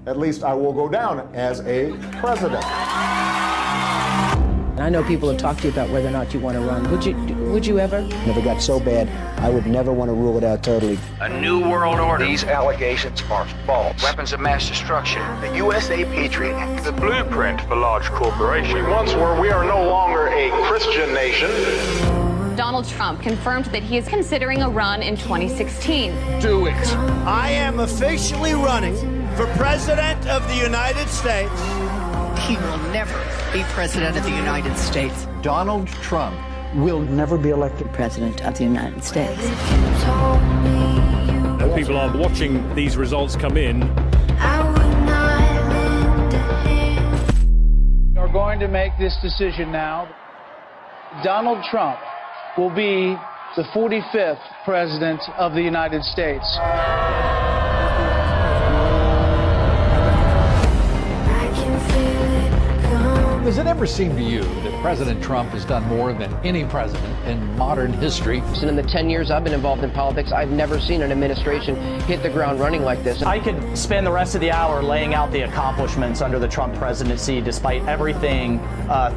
at least I will go down as a president. I know people have talked to you about whether or not you want to run. Would you ever? Never got so bad, I would never want to rule it out totally. A new world order. These allegations are false. Weapons of mass destruction. The USA Patriot Act. The blueprint for large corporations. We once were, we are no longer a Christian nation. Donald Trump confirmed that he is considering a run in 2016. Do it. I am officially running for President of the United States. He will never be President of the United States. Donald Trump will never be elected President of the United States. As people are watching these results come in, We are going to make this decision now. Donald Trump will be the 45th President of the United States. Does it ever seem to you that President Trump has done more than any president in modern history? In the 10 years I've been involved in politics, I've never seen an administration hit the ground running like this. I could spend the rest of the hour laying out the accomplishments under the Trump presidency, despite everything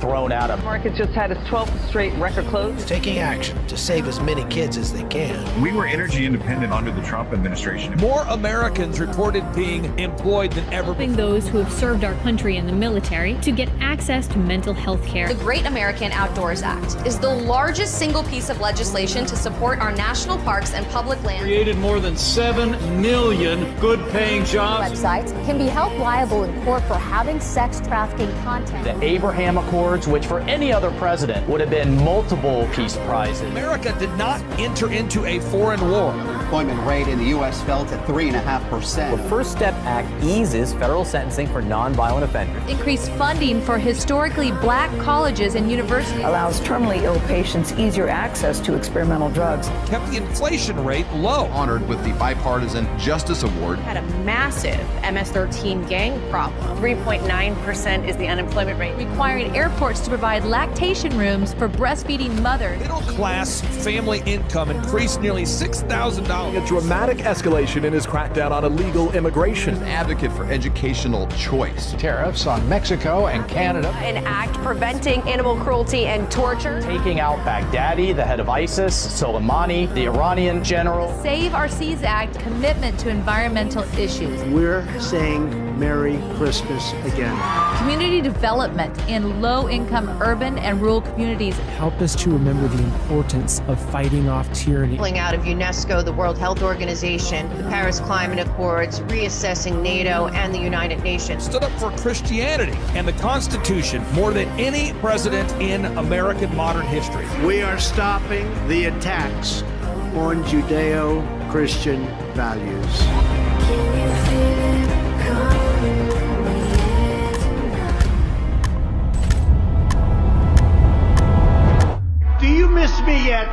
thrown at him. The market just had its 12th straight record close. Taking action to save as many kids as they can. We were energy independent under the Trump administration. More Americans reported being employed than ever before. Those who have served our country in the military to get access to mental health care. The Great American Outdoors Act is the largest single piece of legislation to support our national parks and public lands. created more than 7 million good-paying jobs. Websites can be held liable in court for having sex trafficking content. The Abraham Accords, which for any other president would have been multiple peace prizes. America did not enter into a foreign war. The employment rate in the U.S. fell to 3.5%. The First Step Act eases federal sentencing for nonviolent offenders. Increased funding for historically black colleges and universities. Allows terminally ill patients easier access to experimental drugs. Kept the inflation rate low. Honored with the Bipartisan Justice Award. Had a massive MS-13 gang problem. 3.9% is the unemployment rate. Requiring airports to provide lactation rooms for breastfeeding mothers. Middle-class family income increased nearly $6,000. A dramatic escalation in his crackdown on illegal immigration. An advocate for educational choice. Tariffs on Mexico and Canada. An act preventing animal cruelty and torture. Taking out Baghdadi, the head of ISIS, Soleimani, the Iranian general. Save Our Seas Act commitment to environmental issues. We're saying Merry Christmas again. Community development in low-income urban and rural communities. Help us to remember the importance of fighting off tyranny. Pulling out of UNESCO, the World Health Organization, the Paris Climate Accords, reassessing NATO and the United Nations. Stood up for Christianity and the Constitution more than any president in American modern history. We are stopping the attacks on Judeo-Christian values. Do you miss me yet?